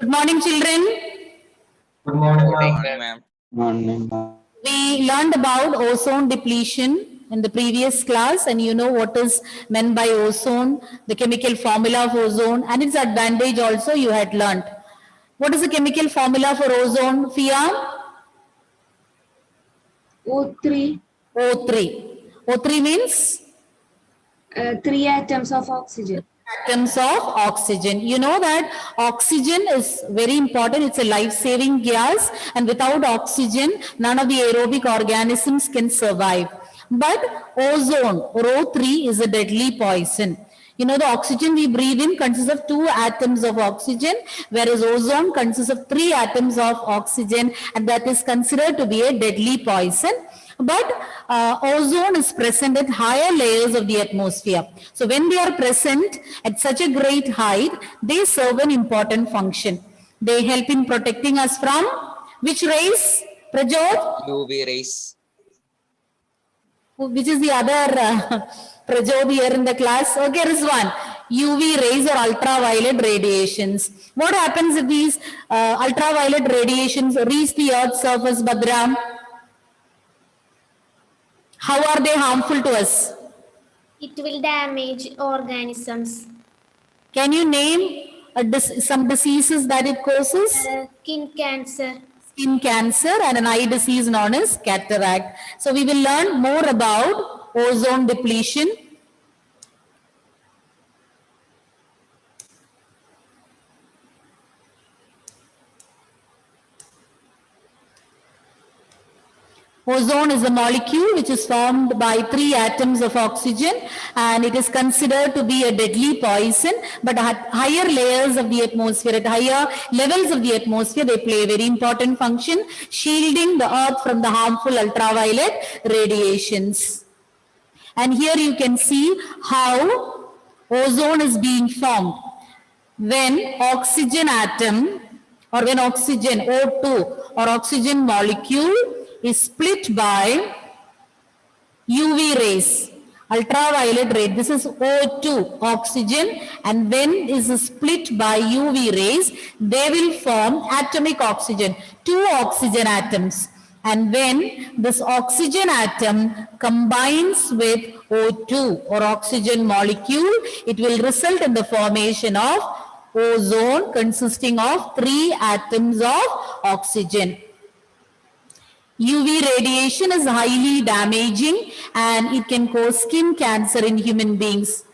Good morning, children. Good morning, Morning, ma'am. ma'am. Morning. We learned about ozone depletion in the previous class, and you know what is meant by ozone, the chemical formula of ozone, and its advantage also you had learned. What is the chemical formula for ozone, Fia? O3, O3. O3 means 3 atoms of oxygen. atoms of oxygen. You know that oxygen is very important. It's a life-saving gas, and without oxygen, none of the aerobic organisms can survive. But ozone, O3, is a deadly poison. You know, the oxygen we breathe in consists of 2 atoms of oxygen, whereas ozone consists of 3 atoms of oxygen, and that is considered to be a deadly poison. But ozone is present at higher layers of the atmosphere. So when they are present at such a great height, they serve an important function. They help in protecting us from which rays? Prajot? UV rays. Which is the other Prajot here in the class? Okay, Rizwan. UV rays or ultraviolet radiations. What happens if these ultraviolet radiations reach the Earth's surface, Badram? How are they harmful to us? It will damage organisms. Can you name some diseases that it causes? Skin cancer. Skin cancer and an eye disease known as cataract. So we will learn more about ozone depletion. Ozone is a molecule which is formed by 3 atoms of oxygen, and it is considered to be a deadly poison, but at higher layers of the atmosphere, at higher levels of the atmosphere, they play a very important function, shielding the earth from the harmful ultraviolet radiations. And here you can see how ozone is being formed. When oxygen atom, or when oxygen O2 or oxygen molecule is split by UV rays, ultraviolet ray. This is O2, oxygen, and when is split by UV rays, they will form atomic oxygen, 2 oxygen atoms. And when this oxygen atom combines with O2 or oxygen molecule, it will result in the formation of ozone consisting of 3 atoms of oxygen. UV radiation is highly damaging and it can cause skin cancer in human beings.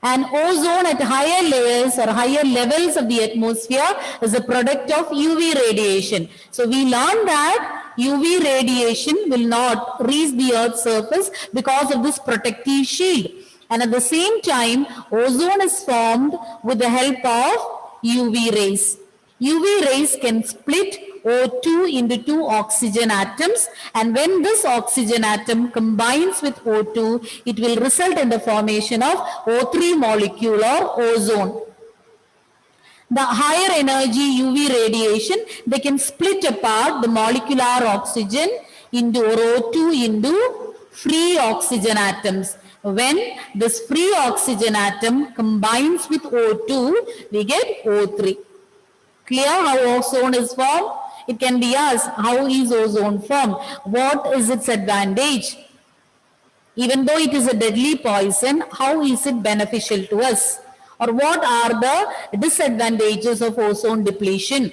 And ozone at higher layers or higher levels of the atmosphere is a product of UV radiation. So we learned that UV radiation will not reach the Earth's surface because of this protective shield. And at the same time, ozone is formed with the help of UV rays. UV rays can split O2 into 2 oxygen atoms, and when this oxygen atom combines with O2, it will result in the formation of O3 molecule or ozone. The higher energy UV radiation, they can split apart the molecular oxygen into O2 into free oxygen atoms. When this free oxygen atom combines with O2, we get O3. Clear how ozone is formed? It can be asked, how is ozone formed? What is its advantage? Even though it is a deadly poison, how is it beneficial to us? Or what are the disadvantages of ozone depletion?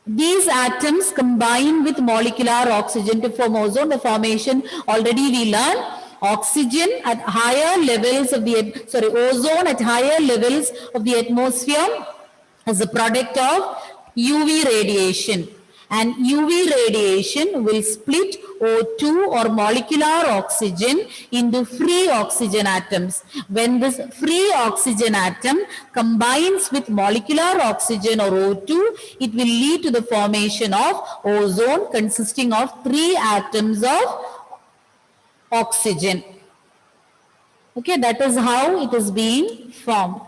These atoms combine with molecular oxygen to form ozone. The formation already we learned. Oxygen at higher levels of ozone at higher levels of the atmosphere is a product of UV radiation, and UV radiation will split O2 or molecular oxygen into free oxygen atoms. When this free oxygen atom combines with molecular oxygen or O2, it will lead to the formation of ozone consisting of 3 atoms of oxygen. Okay, that is how it is being formed.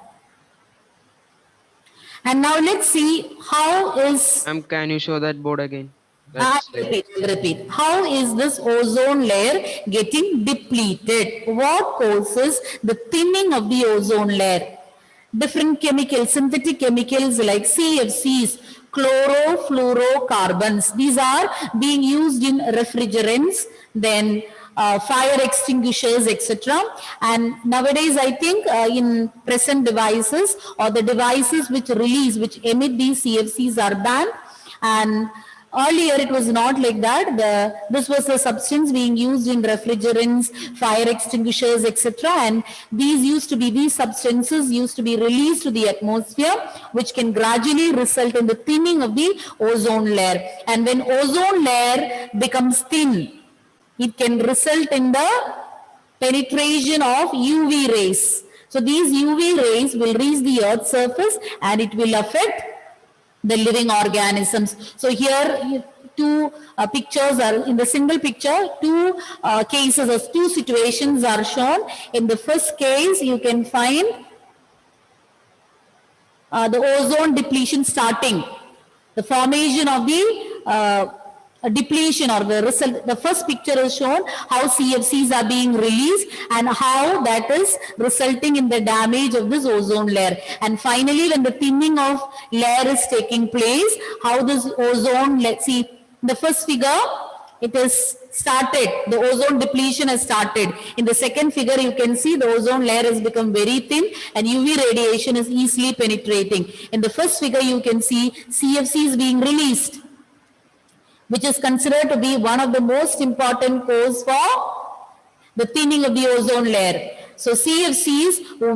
And now let's see how is... Can you show that board again? I'll repeat. How is this ozone layer getting depleted? What causes the thinning of the ozone layer? different chemicals, synthetic chemicals like CFCs, chlorofluorocarbons. These are being used in refrigerants, then fire extinguishers, etc. And nowadays, I think in present devices or the devices which emit these CFCs are banned. And earlier it was not like that. This was a substance being used in refrigerants, fire extinguishers, etc. And these substances used to be released to the atmosphere, which can gradually result in the thinning of the ozone layer. And when ozone layer becomes thin, it can result in the penetration of UV rays. So these UV rays will reach the Earth's surface and it will affect the living organisms. So here two pictures are in the single picture, two cases or two situations are shown. In the first case, you can find the ozone depletion starting, the formation of the depletion or the result. The first picture is shown how CFCs are being released and how that is resulting in the damage of this ozone layer. And finally, when the thinning of layer is taking place, how this ozone, let's see, the first figure, it is started, the ozone depletion has started. In the second figure, you can see the ozone layer has become very thin and UV radiation is easily penetrating. In the first figure, you can see CFCs being released, which is considered to be one of the most important cause for the thinning of the ozone layer. So CFCs will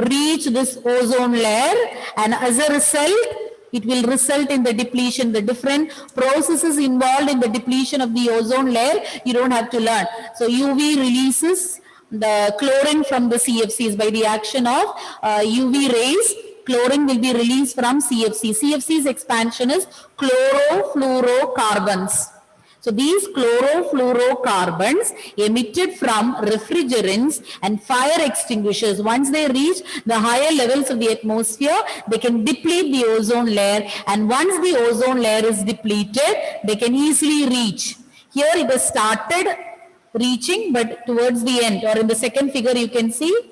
reach this ozone layer and as a result, it will result in the depletion. The different processes involved in the depletion of the ozone layer, you don't have to learn. So UV releases the chlorine from the CFCs by the action of UV rays. Chlorine will be released from CFC. CFC's expansion is chlorofluorocarbons. So these chlorofluorocarbons emitted from refrigerants and fire extinguishers, once they reach the higher levels of the atmosphere, they can deplete the ozone layer, and once the ozone layer is depleted, they can easily reach. Here it has started reaching, but towards the end, or in the second figure you can see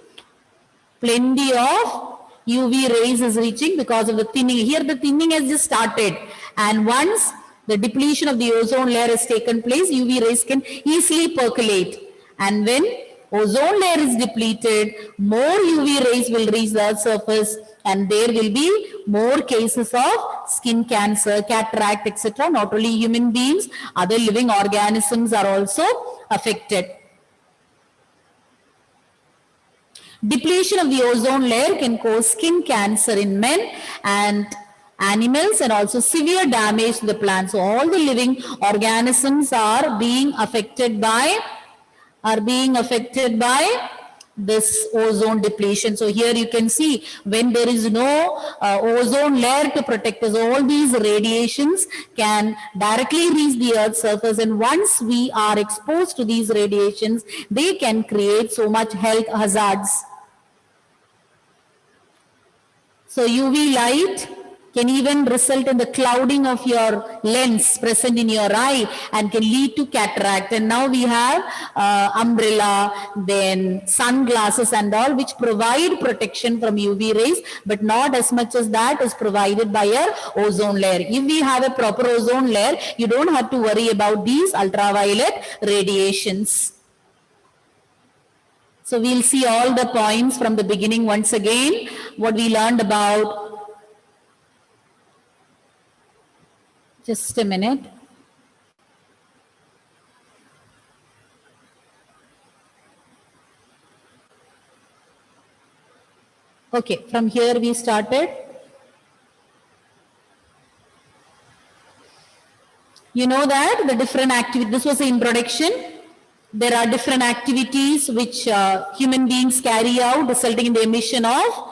plenty of UV rays is reaching because of the thinning. Here the thinning has just started, and once the depletion of the ozone layer has taken place, UV rays can easily percolate. And when ozone layer is depleted, more UV rays will reach the Earth's surface and there will be more cases of skin cancer, cataract, etc. Not only human beings, other living organisms are also affected. Depletion of the ozone layer can cause skin cancer in men and animals and also severe damage to the plants. So all the living organisms are being affected by this ozone depletion. So here you can see when there is no ozone layer to protect us, all these radiations can directly reach the Earth's surface, and once we are exposed to these radiations, they can create so much health hazards. So UV light can even result in the clouding of your lens present in your eye and can lead to cataract. And now we have umbrella, then sunglasses and all, which provide protection from UV rays, but not as much as that is provided by our ozone layer. If we have a proper ozone layer, you don't have to worry about these ultraviolet radiations. So we'll see all the points from the beginning once again, what we learned about. Just a minute. Okay, from here we started. You know that the different activities, this was the introduction. There are different activities which human beings carry out, resulting in the emission of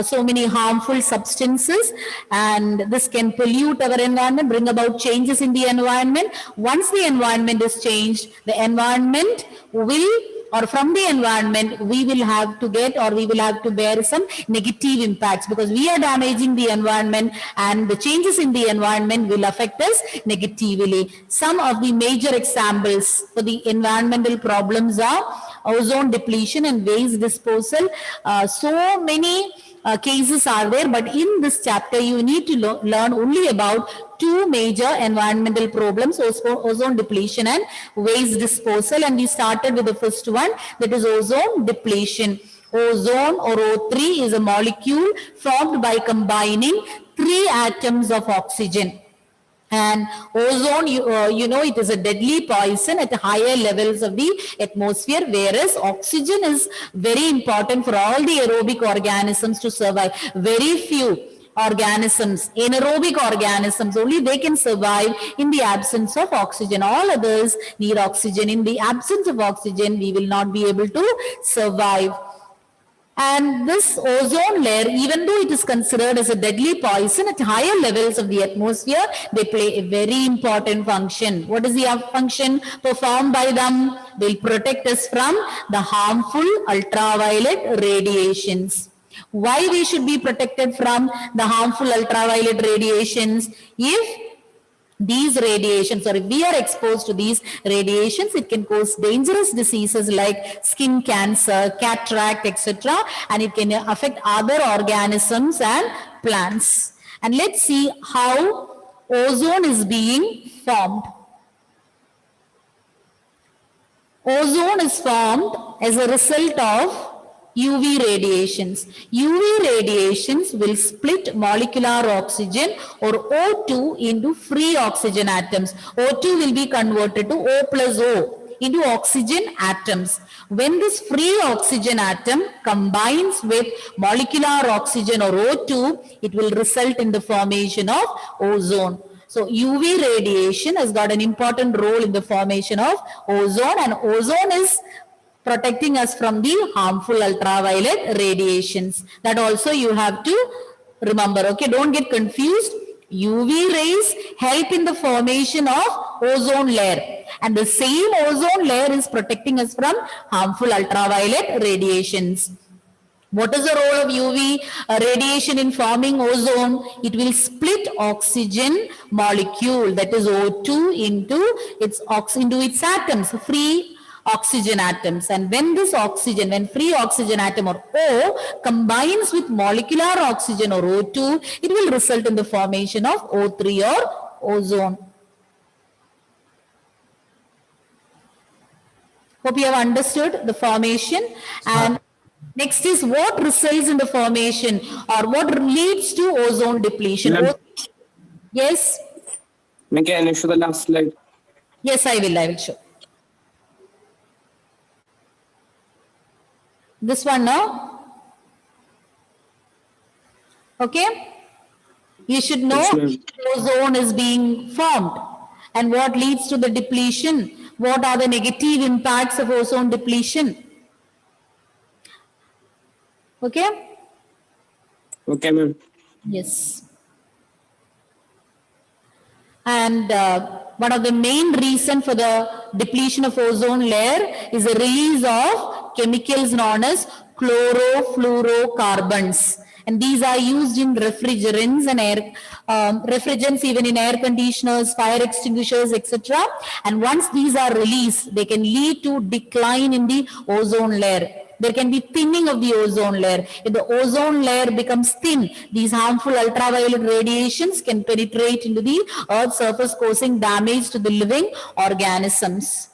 so many harmful substances, and this can pollute our environment, bring about changes in the environment. Once the environment is changed, the environment will, or from the environment, we will have to get, or we will have to bear some negative impacts, because we are damaging the environment and the changes in the environment will affect us negatively. Some of the major examples for the environmental problems are ozone depletion and waste disposal. So many cases are there, but in this chapter you need to learn only about two major environmental problems, ozone depletion and waste disposal. And we started with the first one, that is ozone depletion. Ozone or O3 is a molecule formed by combining 3 atoms of oxygen. And ozone, you know, it is a deadly poison at higher levels of the atmosphere, whereas oxygen is very important for all the aerobic organisms to survive. Very few organisms, anaerobic organisms, only they can survive in the absence of oxygen. All others need oxygen. In the absence of oxygen, we will not be able to survive. And this ozone layer, even though it is considered as a deadly poison at higher levels of the atmosphere, they play a very important function. What is the function performed by them? They will protect us from the harmful ultraviolet radiations. Why we should be protected from the harmful ultraviolet radiations? If these radiations, or if we are exposed to these radiations, it can cause dangerous diseases like skin cancer, cataract, etc. And it can affect other organisms and plants. And let's see how ozone is being formed. Ozone is formed as a result of UV radiations. UV radiations will split molecular oxygen or O2 into free oxygen atoms. O2 will be converted to O plus O into oxygen atoms. When this free oxygen atom combines with molecular oxygen or O2, it will result in the formation of ozone. So UV radiation has got an important role in the formation of ozone, and ozone is protecting us from the harmful ultraviolet radiations. That also you have to remember. Okay, don't get confused. UV rays help in the formation of ozone layer, and the same ozone layer is protecting us from harmful ultraviolet radiations. What is the role of UV radiation in forming ozone? It will split oxygen molecule, that is O2, into its atoms, free oxygen atoms. And when this oxygen, when free oxygen atom or O combines with molecular oxygen or O2, it will result in the formation of O3 or ozone. Hope you have understood the formation. And next is what results in the formation or what leads to ozone depletion. Yes? Can you show the last slide? Yes, I will show. This one now. Okay? You should know ozone is being formed and what leads to the depletion. What are the negative impacts of ozone depletion? Okay? Okay, ma'am. Yes. And one of the main reason for the depletion of ozone layer is the release of chemicals known as chlorofluorocarbons. And these are used in refrigerants and refrigerants, even in air conditioners, fire extinguishers, etc. And once these are released, they can lead to decline in the ozone layer. There can be thinning of the ozone layer. If the ozone layer becomes thin, these harmful ultraviolet radiations can penetrate into the Earth's surface, causing damage to the living organisms.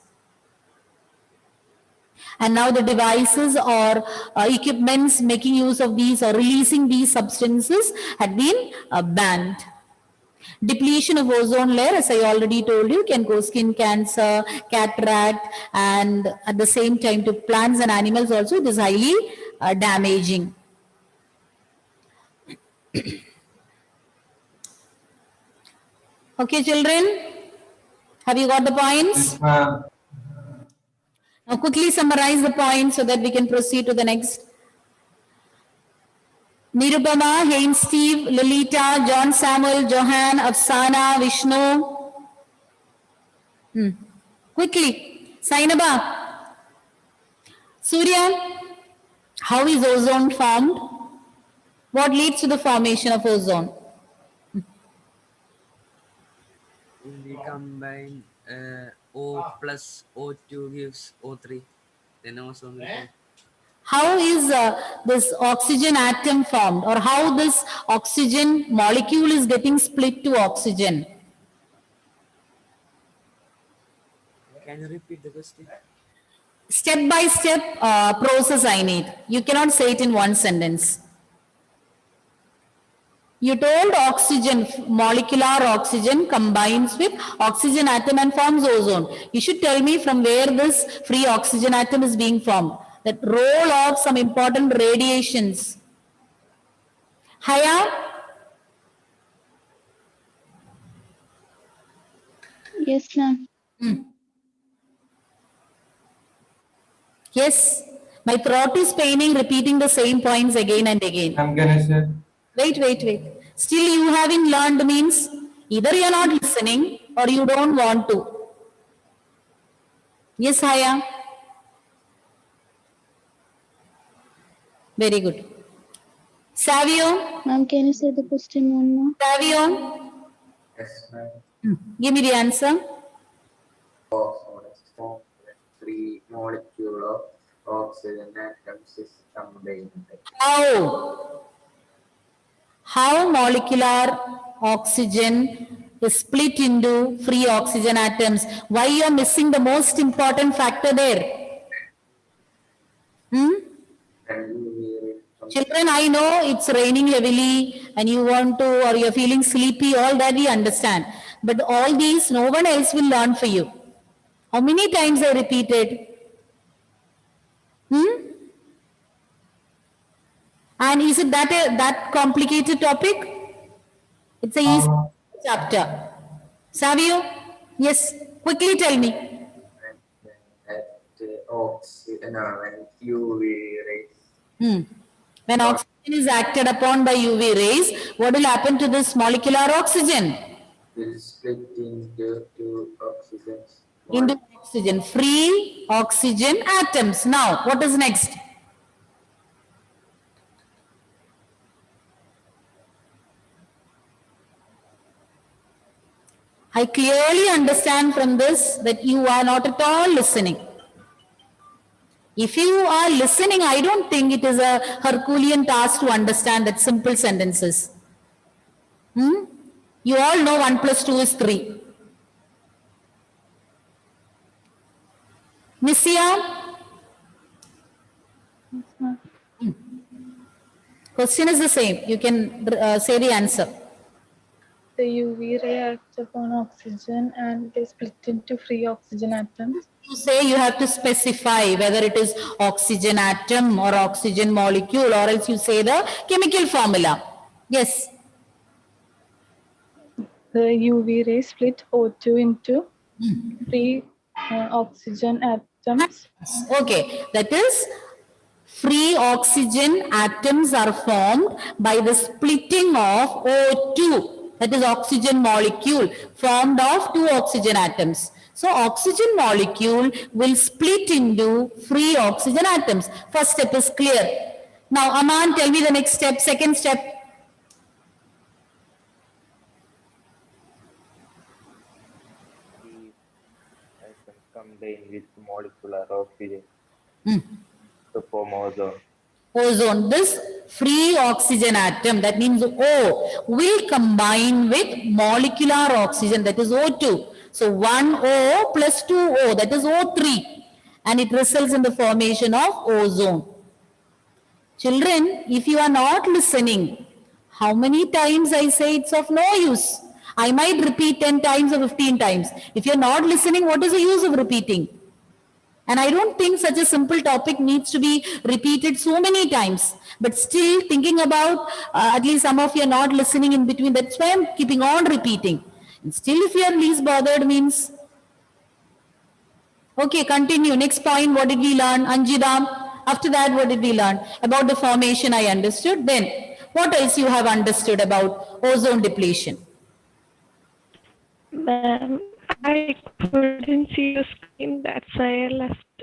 And now the devices or equipments making use of these or releasing these substances had been banned. Depletion of ozone layer, as I already told you, can cause skin cancer, cataract, and at the same time to plants and animals also it is highly damaging. Okay, children, have you got the points? Yes, ma'am. Now quickly summarize the points so that we can proceed to the next. Nirupama, Haynes Steve, Lolita, John Samuel, Johan, Afsana, Vishnu. Quickly. Sainaba. Surya, how is ozone formed? What leads to the formation of ozone? We combine O plus O2 gives O3. Then ozone will form. How is this oxygen atom formed, or how this oxygen molecule is getting split to oxygen? Can you repeat the question? Step by step process I need. You cannot say it in one sentence. You told oxygen, molecular oxygen combines with oxygen atom and forms ozone. You should tell me from where this free oxygen atom is being formed. That role of some important radiations. Haya? Yes, ma'am. Yes. My throat is paining repeating the same points again and again. I'm gonna say. Wait. Still you haven't learned means either you are not listening or you don't want to. Yes, Haya? Very good. Savio? Ma'am, can you say the question one more? Savio? Yes, ma'am. Give me the answer. Form three molecule of oxygen atoms is combined. How molecular oxygen is split into free oxygen atoms? Why you are missing the most important factor there? And you Children, I know it's raining heavily and you want to, or you're feeling sleepy, all that we understand. But all these, no one else will learn for you. How many times I repeated? And is it that complicated topic? It's a easy chapter. Savio? Yes, quickly tell me. at oxygen when UV rays When oxygen is acted upon by UV rays, what will happen to this molecular oxygen? will split into two oxygens. Into oxygen, free oxygen atoms. Now, what is next? I clearly understand from this that you are not at all listening. If you are listening, I don't think it is a Herculean task to understand that simple sentences. You all know 1 plus 2 is 3. Nisya? Question is the same. You can say the answer. The UV ray acts upon oxygen and they split into free oxygen atoms. You say you have to specify whether it is oxygen atom or oxygen molecule, or else you say the chemical formula. Yes. The UV ray split O2 into free oxygen atoms. Okay. That is, free oxygen atoms are formed by the splitting of O2. That is oxygen molecule formed of 2 oxygen atoms. So oxygen molecule will split into free oxygen atoms. First step is clear. Now Aman, tell me the next step, second step. Atoms combine with molecular oxygen to form ozone. Ozone, this free oxygen atom, that means O, will combine with molecular oxygen, that is O2. So 1O plus 2O, that is O3, and it results in the formation of ozone. Children, if you are not listening, how many times I say it's of no use? I might repeat 10 times or 15 times. If you are not listening, what is the use of repeating? And I don't think such a simple topic needs to be repeated so many times. But still thinking about, at least some of you are not listening in between. That's why I'm keeping on repeating. And still if you are least bothered means. Okay, continue. Next point, what did we learn? Anjida, after that, what did we learn? About the formation I understood. Then, what else you have understood about ozone depletion? Ma'am, I couldn't see the screen, that's why I left.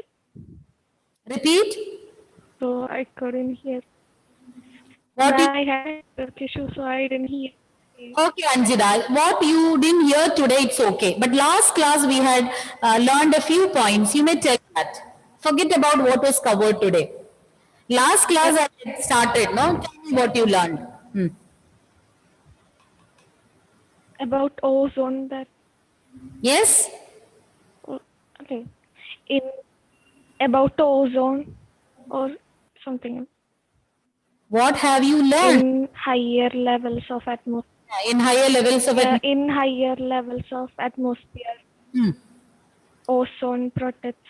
Repeat. So I couldn't hear. What I had a network issue, so I didn't hear. Okay, Anjida, what you didn't hear today, it's okay. But last class we had learned a few points. You may tell that. Forget about what was covered today. Last class I started, no? Tell me what you learned. About ozone that, Yes? okay, in about ozone or something What have you learned in higher levels of atmosphere. in higher levels of Yeah, in higher levels of atmosphere, Hmm. ozone protects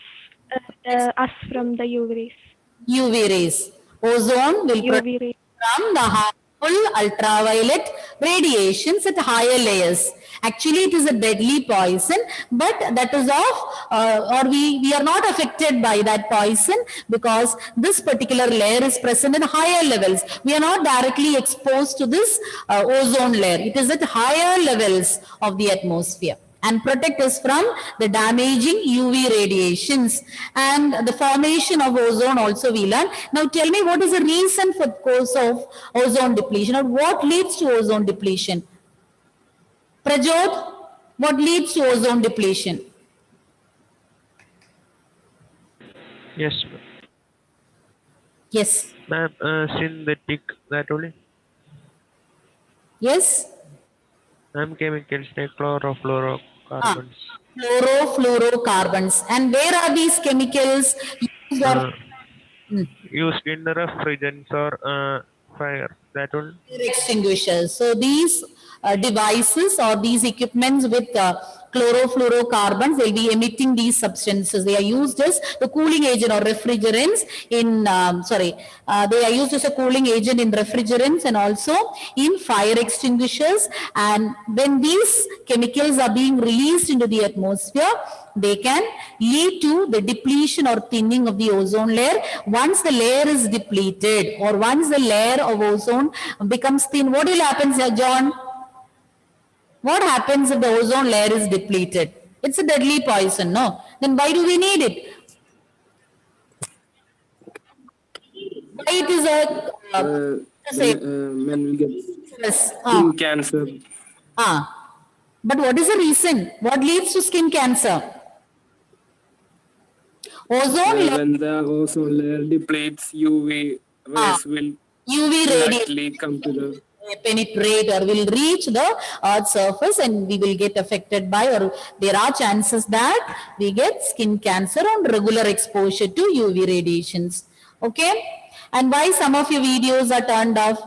us from the UV rays. UV rays? Ozone will protect UV rays. from the harmful ultraviolet radiations at higher layers. Actually, it is a deadly poison, but that is we are not affected by that poison because this particular layer is present in higher levels. We are not directly exposed to this ozone layer. It is at higher levels of the atmosphere and protect us from the damaging UV radiations and the formation of ozone also we learn. Now tell me, what is the reason for cause of ozone depletion, or what leads to ozone depletion? Prajot, what leads to ozone depletion? Yes, Yes. ma'am. Synthetic, that only. Yes? Ma'am, chemicals like chlorofluorocarbons. Chlorofluorocarbons. And where are these chemicals used or Used in the refrigerants or fire. That one. extinguishers? So these devices or these equipments with chlorofluorocarbons, they'll be emitting these substances. They are used as the cooling agent or refrigerants in, they are used as a cooling agent in refrigerants and also in fire extinguishers. And when these chemicals are being released into the atmosphere, they can lead to the depletion or thinning of the ozone layer. Once the layer is depleted or once the layer of ozone becomes thin, what will happen, Sir John? What happens if the ozone layer is depleted? It's a deadly poison, no? Then why do we need it? Why it is Men will get yes, skin cancer. But what is the reason? What leads to skin cancer? Ozone layer, When the ozone layer depletes, UV rays will UV radiation directly come to the penetrate or will reach the earth's surface and we will get affected by, or there are chances that we get skin cancer on regular exposure to UV radiations. Okay? And why some of your videos are turned off?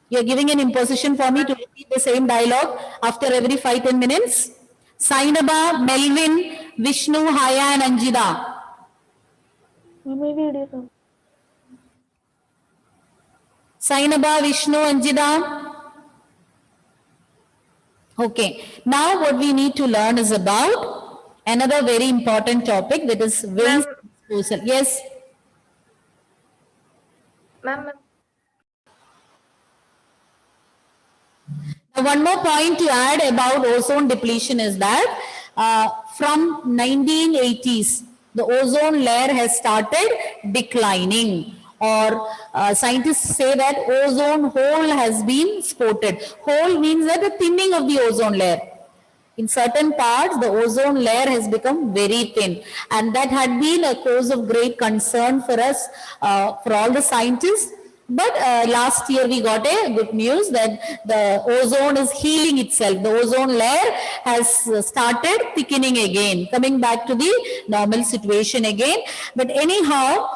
You're giving an imposition for me to repeat the same dialogue after every 5-10 minutes. Sainaba, Melvin, Vishnu, Haya and Anjida. Sainaba, Vishnu, Anjida. Okay. Now what we need to learn is about another very important topic, that is waste disposal. Yes. Ma'am, Now, one more point to add about ozone depletion is that from 1980s, the ozone layer has started declining, or scientists say that ozone hole has been spotted. Hole means that the thinning of the ozone layer. In certain parts, the ozone layer has become very thin, and that had been a cause of great concern for us, for all the scientists. But last year we got a good news that the ozone is healing itself. The ozone layer has started thickening again, coming back to the normal situation again. But anyhow,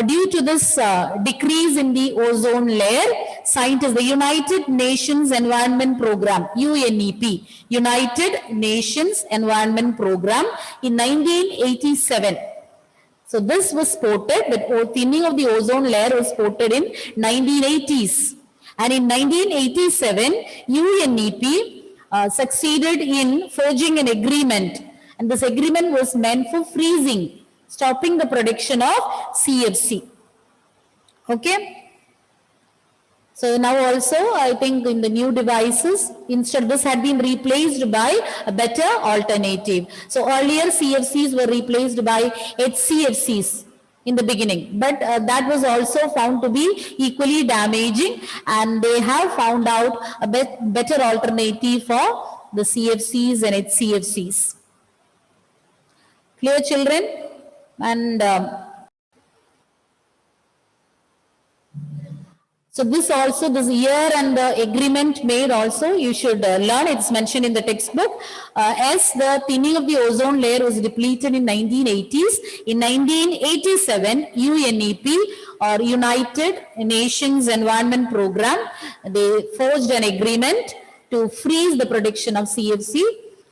due to this decrease in the ozone layer, scientists, the United Nations Environment Program, UNEP, United Nations Environment Program in 1987. So this was spotted, that thinning of the ozone layer was spotted in 1980s. And in 1987, UNEP succeeded in forging an agreement. And this agreement was meant for freezing, stopping the production of CFC. Okay. So now also, I think in the new devices, instead this had been replaced by a better alternative. So earlier CFCs were replaced by HCFCs in the beginning, but that was also found to be equally damaging, and they have found out a better alternative for the CFCs and HCFCs. Clear, children? And So this also, this year and the agreement made also, you should learn. It's mentioned in the textbook. As the thinning of the ozone layer was depleted in 1980s, in 1987, UNEP or United Nations Environment Program, they forged an agreement to freeze the production of CFC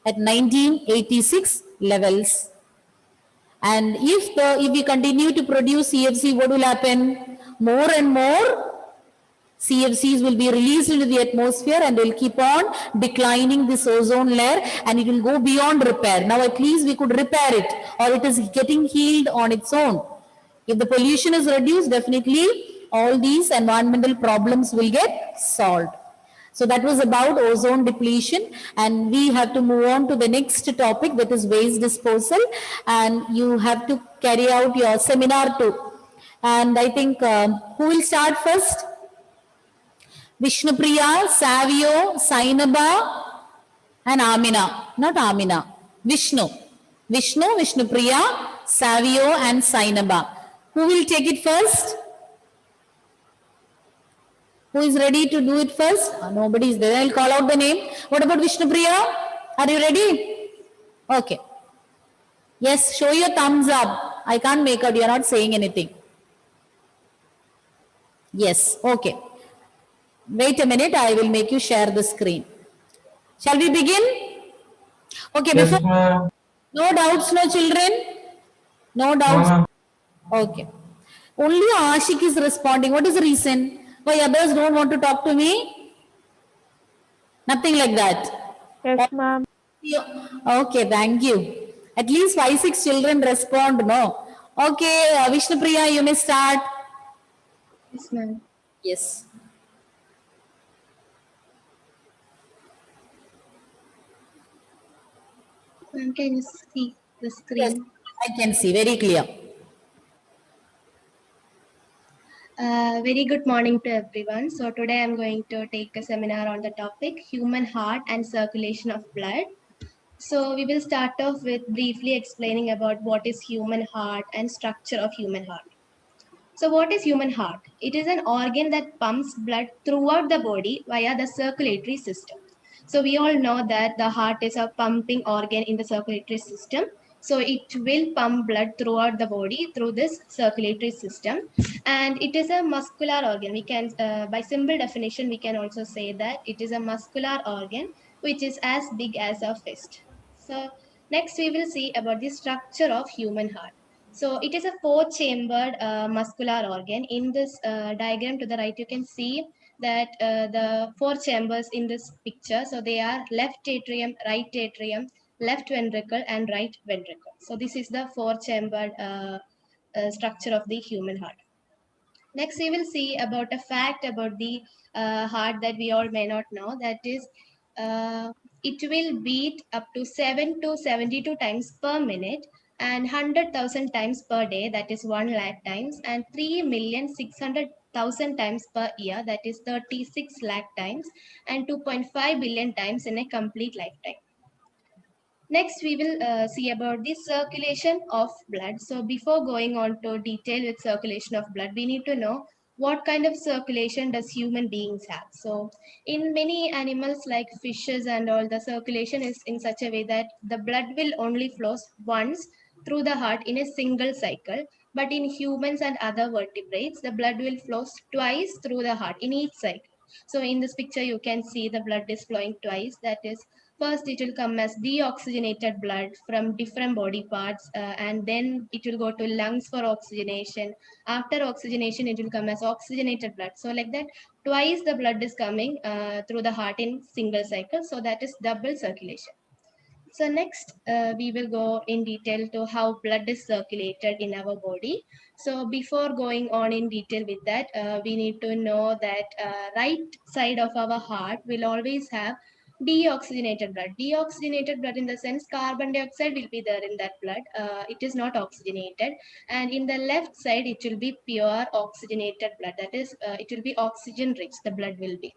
at 1986 levels. And if we continue to produce CFC, what will happen? More and more CFCs will be released into the atmosphere and will keep on declining this ozone layer, and it will go beyond repair. Now at least we could repair it, or it is getting healed on its own. If the pollution is reduced, definitely all these environmental problems will get solved. So that was about ozone depletion, and we have to move on to the next topic, that is waste disposal, and you have to carry out your seminar too. And I think who will start first? Vishnupriya, Savio, Sainaba, and Amina. Not Amina. Vishnu. Vishnupriya, Savio, and Sainaba. Who will take it first? Who is ready to do it first? Nobody is there. I'll call out the name. What about Vishnupriya? Are you ready? Okay. Yes, show your thumbs up. I can't make out. You're not saying anything. Yes, okay. Wait a minute, I will make you share the screen. Shall we begin? Okay, Yes, before, ma'am. no doubts, no children? No doubts? ma'am. Okay. Only Ashik is responding. What is the reason? Why others don't want to talk to me? Nothing like that. Yes, ma'am. Okay, thank you. At least 5-6 children respond, no? Okay, Vishnupriya, you may start. Yes, ma'am. Yes. Ma'am, can you see the screen? Yes, I can see very clear. Very good morning to everyone. So today I'm going to take a seminar on the topic human heart and circulation of blood. So we will start off with briefly explaining about what is human heart and structure of human heart. So what is human heart? It is an organ that pumps blood throughout the body via the circulatory system. So we all know that the heart is a pumping organ in the circulatory system. So it will pump blood throughout the body through this circulatory system. And it is a muscular organ. We can, by simple definition, we can also say that it is a muscular organ which is as big as a fist. So next we will see about the structure of human heart. So it is a 4-chambered muscular organ. In this diagram to the right, you can see that the 4 chambers in this picture. So they are left atrium, right atrium, left ventricle, and right ventricle. So this is the 4-chambered structure of the human heart. Next, we will see about a fact about the heart that we all may not know. That is, it will beat up to 7 to 72 times per minute and 100,000 times per day, that is 1 lakh times, and 3,600,000 times per year, that is 36 lakh times, and 2.5 billion times in a complete lifetime. Next, we will see about the circulation of blood. So before going on to detail with circulation of blood, we need to know what kind of circulation does human beings have. So in many animals like fishes and all, the circulation is in such a way that the blood will only flow once through the heart in a single cycle. But in humans and other vertebrates, the blood will flow twice through the heart in each cycle. So in this picture, you can see the blood is flowing twice. That is, first it will come as deoxygenated blood from different body parts, and then it will go to lungs for oxygenation. After oxygenation, it will come as oxygenated blood. So like that, twice the blood is coming through the heart in single cycle. So that is double circulation. So next, we will go in detail to how blood is circulated in our body. So before going on in detail with that, we need to know that right side of our heart will always have deoxygenated blood. Deoxygenated blood in the sense carbon dioxide will be there in that blood. It is not oxygenated. And in the left side, it will be pure oxygenated blood. That is, it will be oxygen rich, the blood will be.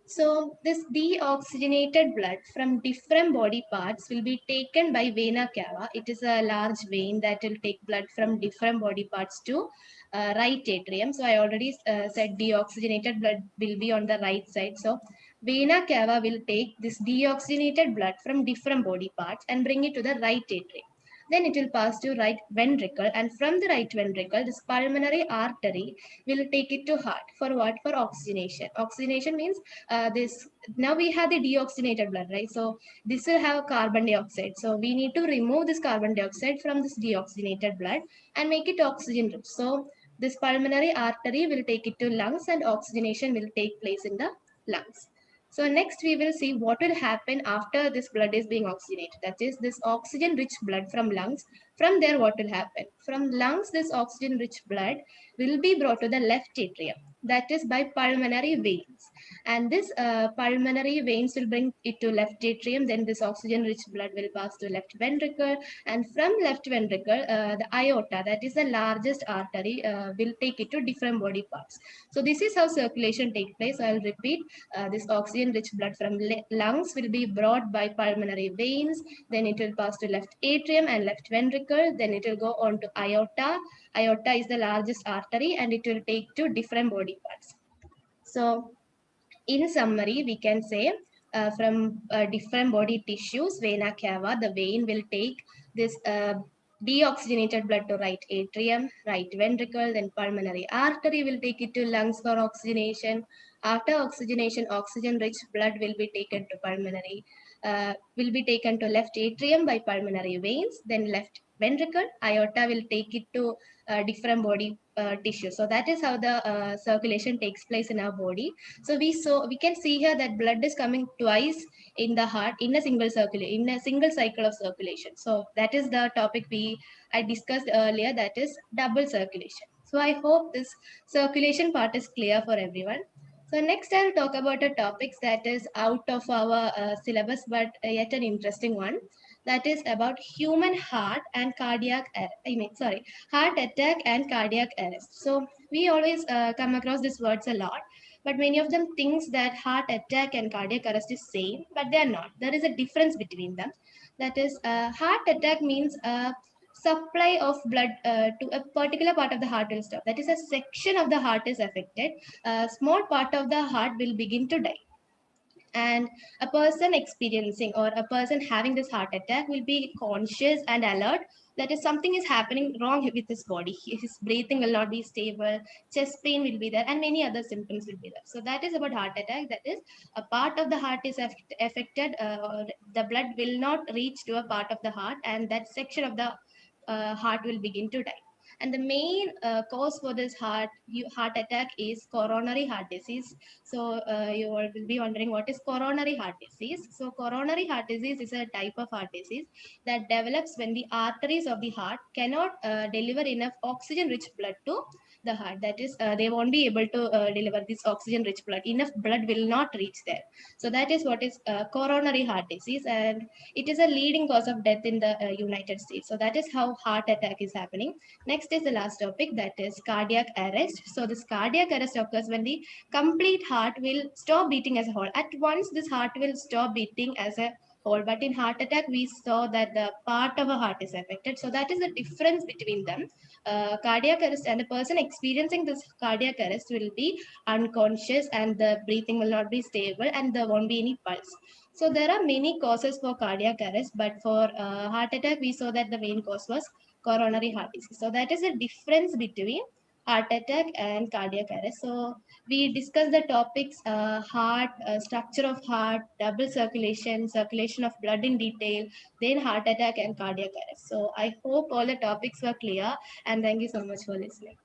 So this deoxygenated blood from different body parts will be taken by vena cava. It is a large vein that will take blood from different body parts to right atrium. So I already said deoxygenated blood will be on the right side. So vena cava will take this deoxygenated blood from different body parts and bring it to the right atrium. Then it will pass to right ventricle, and from the right ventricle, this pulmonary artery will take it to heart. For what? For oxygenation. Oxygenation means this. Now we have the deoxygenated blood, right? So this will have carbon dioxide. So we need to remove this carbon dioxide from this deoxygenated blood and make it oxygen rich. So this pulmonary artery will take it to lungs, and oxygenation will take place in the lungs. So next we will see what will happen after this blood is being oxygenated. That is this oxygen rich blood from lungs. From there what will happen? From lungs this oxygen rich blood will be brought to the left atrium. That is by pulmonary veins. And this pulmonary veins will bring it to left atrium. Then this oxygen rich blood will pass to left ventricle. And from left ventricle, the aorta, that is the largest artery, will take it to different body parts. So this is how circulation takes place. I'll repeat. This oxygen-rich blood from lungs will be brought by pulmonary veins. Then it will pass to left atrium and left ventricle. Then it will go on to aorta. Aorta is the largest artery, and it will take to different body parts. So in summary, we can say from different body tissues, vena cava, the vein will take this deoxygenated blood to right atrium, right ventricle, then pulmonary artery will take it to lungs for oxygenation. After oxygenation, oxygen-rich blood will be taken to pulmonary, will be taken to left atrium by pulmonary veins, then left ventricle, aorta will take it to different body tissue. So that is how the circulation takes place in our body. So we can see here that blood is coming twice in the heart in a single cycle of circulation. So that is the topic I discussed earlier, that is double circulation. So I hope this circulation part is clear for everyone. So next I'll talk about a topic that is out of our syllabus, but yet an interesting one. That is about human heart and cardiac heart attack and cardiac arrest. So we always come across these words a lot, but many of them thinks that heart attack and cardiac arrest is same, but they are not. There is a difference between them. That is heart attack means supply of blood to a particular part of the heart will stop. That is, a section of the heart is affected. A small part of the heart will begin to die. And a person experiencing or a person having this heart attack will be conscious and alert. That is, something is happening wrong with his body. His breathing will not be stable, chest pain will be there, and many other symptoms will be there. So that is about heart attack. That is, a part of the heart is affected, the blood will not reach to a part of the heart, and that section of the heart will begin to die. And the main cause for this heart attack is coronary heart disease. So you all will be wondering, what is coronary heart disease? So coronary heart disease is a type of heart disease that develops when the arteries of the heart cannot deliver enough oxygen-rich blood to the heart. That is, they won't be able to deliver this oxygen-rich blood. Enough blood will not reach there. So that is what is coronary heart disease, and it is a leading cause of death in the United States. So that is how heart attack is happening. Next is the last topic, that is cardiac arrest. So this cardiac arrest occurs when the complete heart will stop beating as a whole. At once, this heart will stop beating as a whole, but in heart attack we saw that the part of a heart is affected. So that is the difference between them. Cardiac arrest, and the person experiencing this cardiac arrest will be unconscious and the breathing will not be stable and there won't be any pulse. So there are many causes for cardiac arrest, but for heart attack we saw that the main cause was coronary heart disease. So that is the difference between heart attack and cardiac arrest. So we discussed the topics heart, structure of heart, double circulation, circulation of blood in detail, then heart attack and cardiac arrest. So I hope all the topics were clear, and thank you so much for listening.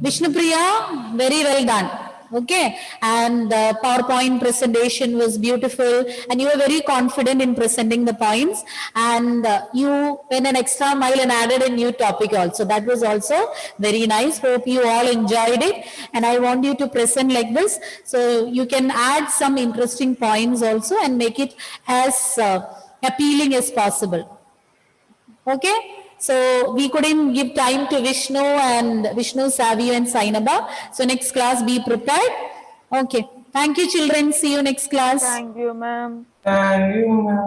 Vishnupriya, very well done. Okay, and the PowerPoint presentation was beautiful, and you were very confident in presenting the points, and you went an extra mile and added a new topic also. That was also very nice. Hope you all enjoyed it, and I want you to present like this, so you can add some interesting points also and make it as appealing as possible. Okay, So we couldn't give time to Vishnu, Savio and Sainaba. So next class be prepared. Okay. Thank you children. See you next class. Thank you, ma'am. Thank you, ma'am.